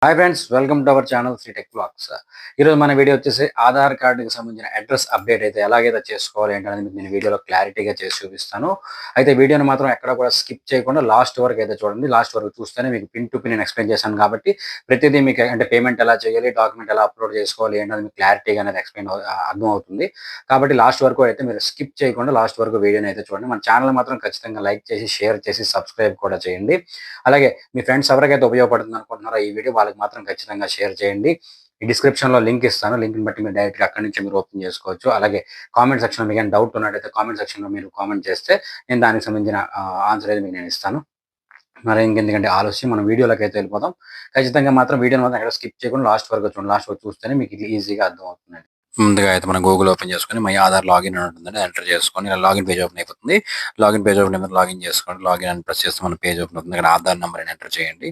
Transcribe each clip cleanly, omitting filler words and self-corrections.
Hi friends, welcome to our channel Sri tech blogs. ఈరోజు మన video వచ్చేసి ఆధార్ కార్డుకి సంబంధించిన అడ్రస్ అప్డేట్ అయితే ఎలాగైతే చేసుకోవాలి ఏంటనేది మీకు నేను వీడియోలో క్లారిటీగా చేసి చూపిస్తాను. అయితే వీడియోని మాత్రం ఎక్కడ కూడా స్కిప్ చేయకుండా లాస్ట్ వరకు అయితే చూడండి. లాస్ట్ వరకు చూస్తేనే మీకు పిన్ టు పిన్ నేను ఎక్స్ప్లెయిన్ చేశాను కాబట్టి ప్రతిదీ మీకు అంటే పేమెంట్ ఎలా చేయాలి, డాక్యుమెంట్ ఎలా అప్లోడ్ చేసుకోవాలి ఏంటనేది మీకు క్లారిటీగా అనేది అర్థం అవుతుంది. కాబట్టి లాస్ట్ వరకు అయితే మీరు స్కిప్ చేయకుండా లాస్ట్ వరకు వీడియోని అయితే చూడండి. మన ఛానల్ మాత్రం ఖచ్చితంగా లైక్ చేసి, షేర్ చేసి, సబ్స్క్రైబ్ కూడా చేయండి. అలాగే మీ ఫ్రెండ్స్ ఎవరికైతే ఉపయోగపడుతుంది అనుకుంటున్నారో ఈ వీడియో వాళ్ళకి మాత్రం ఖచ్చితంగా షేర్ చేయండి. ఈ డిస్క్రిప్షన్‌లో లింక్ ఇస్తాను. లింక్‌ని బట్టి మీరు డైరెక్ట్‌గా అక్కడి నుంచి మీరు ఓపెన్ చేసుకోవచ్చు. అలాగే కామెంట్ సెక్షన్‌లో మీకేమైనా డౌట్ ఉన్నట్టయితే కామెంట్ సెక్షన్‌లో మీరు కామెంట్ చేస్తే నేను దానికి సంబంధించిన ఆన్సర్ అయితే మీకు నేను ఇస్తాను. మరి ఇంకెందుకంటే ఆలస్యం మనం వీడియోలోకైతే వెళ్ళిపోదాం. ఖచ్చితంగా మాత్రం వీడియోని మాత్రం ఎక్కడ స్కిప్ చేయకుండా లాస్ట్ వరకు చూడండి. లాస్ట్ వరకు చూస్తేనే మీకు ఇది ఈజీగా అర్థమవుతుందండి. ముందుగా అయితే మనం గూగుల్ ఓపెన్ చేసుకొని మై ఆధార్ లాగిన్ అని ఉంటుందండి. ఎంటర్ చేసుకొని ఇలా లాగిన్ పేజ్ ఓపెన్ అయిపోతుంది. లాగిన్ పేజ్ ఓపెన్ అయిపోతే లాగిన్ చేసుకోండి. లాగిన్ అని ప్రెస్ చేస్తే మన పేజ్ ఓపెన్ అవుతుంది. ఇక్కడ ఆధార్ నెంబర్ అని ఎంటర్ చేయండి.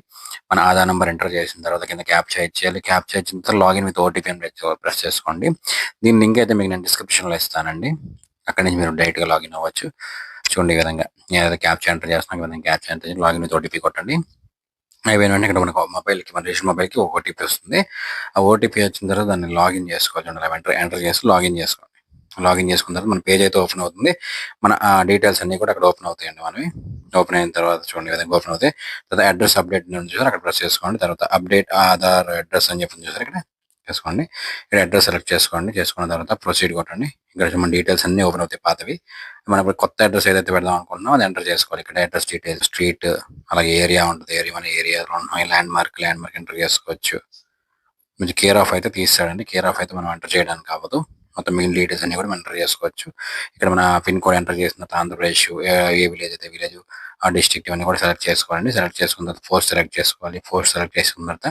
మన ఆధార్ నెంబర్ ఎంటర్ చేసిన తర్వాత కింద క్యాప్చా ఇచ్చేయాలి. క్యాప్చా ఇచ్చిన తర్వాత లాగిన్ విత్ ఓటీపీ అని ప్రెస్ చేసుకోండి. దీని లింక్ అయితే మీకు నేను డిస్క్రిప్షన్‌లో ఇస్తానండి. అక్కడి నుంచి మీరు డైరెక్ట్‌గా లాగిన్ అవ్వచ్చు. చూడండి ఈ విధంగా నేనైతే క్యాప్చా ఎంటర్ చేస్తున్నాను. ఈ విధంగా క్యాప్చా ఎంటర్ చేసి లాగిన్ విత్ ఓటీపీ కొట్టండి. అయిపోయిన వెంటనే ఇక్కడ మనకు మొబైల్‌కి మన రిజిస్టర్ మొబైల్‌కి ఒక ఓటీపీ వస్తుంది. ఆ ఓటీపీ వచ్చిన తర్వాత దాన్ని లాగిన్ చేసుకోవాలి. ఇలా ఎంటర్ చేసి లాగిన్ చేసుకోండి. లాగిన్ చేసుకున్న తర్వాత మన పేజ్ అయితే ఓపెన్ అవుతుంది. మన డీటెయిల్స్ అన్నీ కూడా అక్కడ ఓపెన్ అవుతాయండి మనవి. ఓపెన్ అయిన తర్వాత చూడండి ఈ విధంగా ఓపెన్ అవుతాయి. తర్వాత అడ్రస్ అప్డేట్ ఉంది చూసారా అక్కడ ప్రెస్ చేసుకోండి. తర్వాత అప్డేట్ ఆధార్ అడ్రస్ అని చెప్పి చూసారా ఇక్కడ చేసుకోండి. ఇక్కడ అడ్రస్ సెలెక్ట్ చేసుకోండి. చేసుకున్న తర్వాత ప్రొసీడ్ కొట్టండి. ఇక్కడ మన డీటెయిల్స్ అన్నీ ఓపెన్ అవుతాయి పాతవి. మనం ఇప్పుడు కొత్త అడ్రస్ ఏదైతే పెడదాం అనుకుంటున్నామో అది ఎంటర్ చేసుకోవాలి. ఇక్కడ అడ్రస్ డీటెయిల్స్, స్ట్రీట్, అలాగే ఏరియా ఉంటుంది. మన ఏరియాలో ఉన్న ల్యాండ్ మార్క్ ఎంటర్ చేసుకోవచ్చు. కొంచెం కేర్ ఆఫ్ అయితే తీస్తాడండి. కేర్ ఆఫ్ అయితే మనం ఎంటర్ చేయడానికి అవ్వదు. మొత్తం మిగిలిన డీటెయిల్స్ అన్ని కూడా మనం ఎంటర్ చేసుకోవచ్చు. ఇక్కడ మన పిన్ కోడ్ ఎంటర్ చేసిన తర్వాత ఆంధ్రప్రదేశ్ ఏ విలేజ్ అయితే విలేజ్, ఆ డిస్ట్రిక్ట్ ఇవన్నీ కూడా సెలెక్ట్ చేసుకోవాలండి. సెలెక్ట్ చేసుకున్న తర్వాత పోస్ట్ సెలెక్ట్ చేసుకోవాలి. పోస్ట్ సెలెక్ట్ చేసుకున్న తర్వాత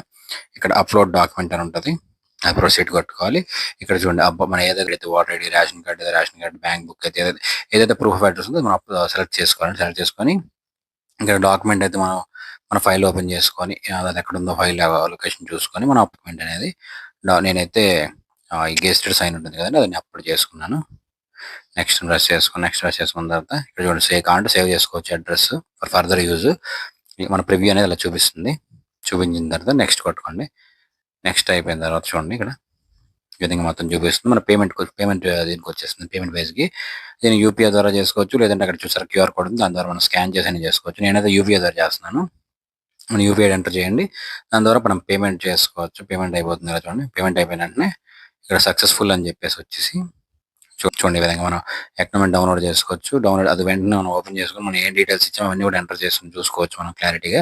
ఇక్కడ అప్లోడ్ డాక్యుమెంట్ అని ఉంటుంది. అది ప్రొసీడ్ కొట్టుకోవాలి. ఇక్కడ చూడండి మన ఏదైతే voter ID, ration card, bank book అయితే ఏదైతే ప్రూఫ్ ఆఫ్ అడ్రస్ ఉందో మనం సెలెక్ట్ చేసుకోవాలండి. సెలెక్ట్ చేసుకొని ఇక్కడ డాక్యుమెంట్ అయితే మనం మన ఫైల్ ఓపెన్ చేసుకొని అది ఎక్కడ ఉందో ఫైల్ లొకేషన్ చూసుకొని మన డాక్యుమెంట్ అనేది నేనైతే ఈ గెస్టెడ్ సైన్ ఉంటుంది కదండి దాన్ని అప్లోడ్ చేసుకున్నాను. నెక్స్ట్ ప్రెస్ చేసుకున్న తర్వాత ఇక్కడ చూడండి సేవ్ చేసుకోవచ్చు అడ్రస్ ఫర్ ఫర్దర్ యూజ్. మన ప్రివ్యూ అనేది ఇలా చూపిస్తుంది. చూపించిన తర్వాత నెక్స్ట్ కొట్టుకోండి. నెక్స్ట్ అయిపోయిన తర్వాత చూడండి ఇక్కడ ఈ విధంగా మొత్తం చూపిస్తుంది. మన పేమెంట్ దీనికి వచ్చేస్తుంది. పేమెంట్ బేస్కి దీన్ని యూపీఐ ద్వారా చేసుకోవచ్చు. లేదంటే అక్కడ చూసారా క్యూఆర్ కోడ్ ఉంది దాని ద్వారా మనం స్కాన్ చేసి చేసుకోవచ్చు. నేనైతే యూపీఐ ద్వారా చేస్తున్నాను. మన యూపీఐ ఎంటర్ చేయండి. దాని ద్వారా మనం పేమెంట్ చేసుకోవచ్చు. పేమెంట్ అయిపోతుంది కదా చూడండి. పేమెంట్ అయిపోయిన వెంటనే ఇక్కడ సక్సెస్ఫుల్ అని చెప్పేసి వచ్చేసి చూడండి ఈ విధంగా మనం అకౌంట్ డౌన్లోడ్ చేసుకోవచ్చు. అది వెంటనే మనం ఓపెన్ చేసుకొని మనం ఏ డీటెయిల్స్ ఇచ్చామో అవన్నీ కూడా ఎంటర్ చేసుకొని చూసుకోవచ్చు మనం క్లారిటీగా.